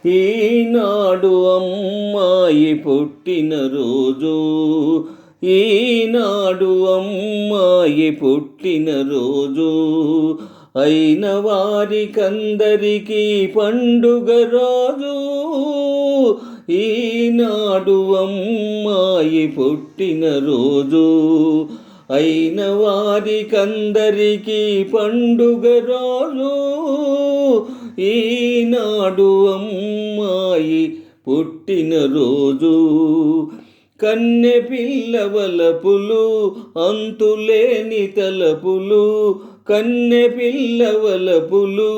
ఈనాడు అమ్మాయి పుట్టినరోజు, ఈనాడు అమ్మాయి పుట్టినరోజు, అయిన వారికందరికీ పండుగ రోజు. ఈనాడు అమ్మాయి పుట్టినరోజు, అయిన వారికందరికీ పండుగ రోజు. ఈనాడు అమ్మాయి పుట్టినరోజు, కన్నె పిల్లవలపులు అంతులేని తలపులు, కన్నె పిల్లవలపులు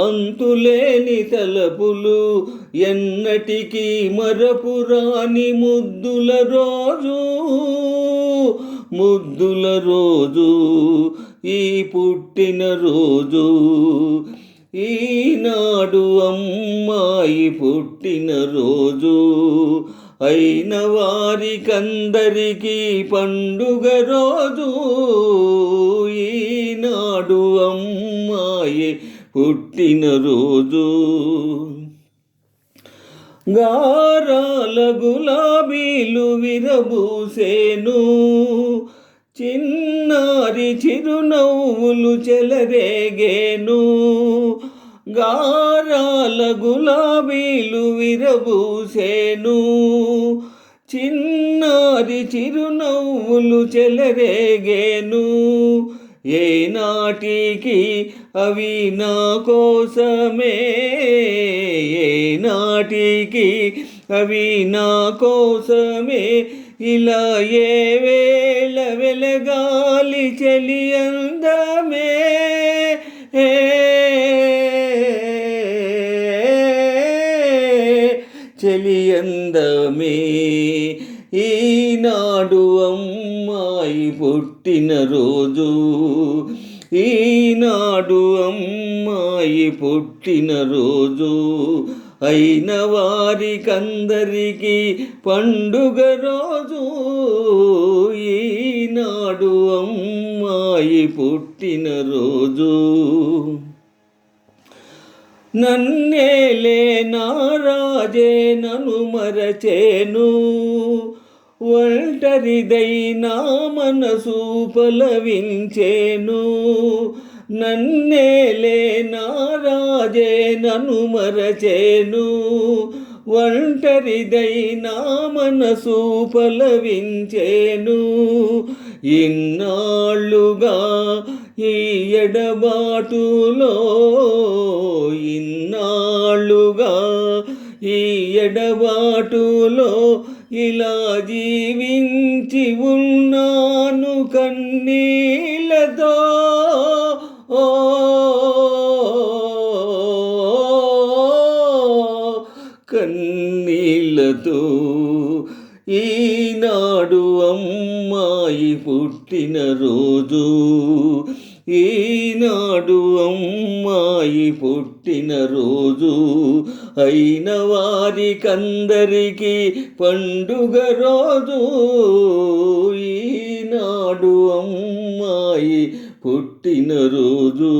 అంతులేని తలపులు, ఎన్నటికీ మరపురాని ముద్దుల రోజు. ముద్దుల రోజు ఈ పుట్టినరోజు, ఈనాడు అమ్మాయి పుట్టినరోజు, అయిన వారికందరికీ పండుగ రోజు. ఈనాడు అమ్మాయి పుట్టినరోజు. గారాల గులాబీలు విరబూసేను, చిన్నారి చిరునవ్వులు చెలరేగేను. గారాల గులాబీలు విరబూసేను, చిన్నారి చిరునవ్వులు చెలరేగేను. ఏనాటికి అవి నా కోసమే, ఏనాటికి అవి నా కోసమే, ఇలా ఏ వేళ వెలగాలి చలి అందమే. చలి అందమే ఈనాడు అమ్మాయి పుట్టినరోజు, ఈనాడు అమ్మాయి పుట్టినరోజు, అయిన వారికందరికీ పండుగ రోజు. ఈనాడు అమ్మాయి పుట్టినరోజు. నన్నేలే నారాజే నన్ను మరచేను, ఒంటరిదై నా మనసు పలవించేను. నన్నేలే నారాజే నన్ను మరచేను, ఒంటరిదై నా మనసు పలవించేను. ఇన్నాళ్ళుగా ఈ ఎడబాటులో, ఇన్నాళ్ళుగా ఈ ఎడబాటులో ఇలా జీవించి ఉన్నాను కన్నీళ్ళతో. కన్నీళ్ళతో ఈనాడు అమ్మాయి పుట్టినరోజు, ఈనాడు అమ్మాయి పుట్టినరోజు, అయిన వారికందరికీ పండుగ రోజు. ఈనాడు అమ్మాయి పుట్టినరోజు.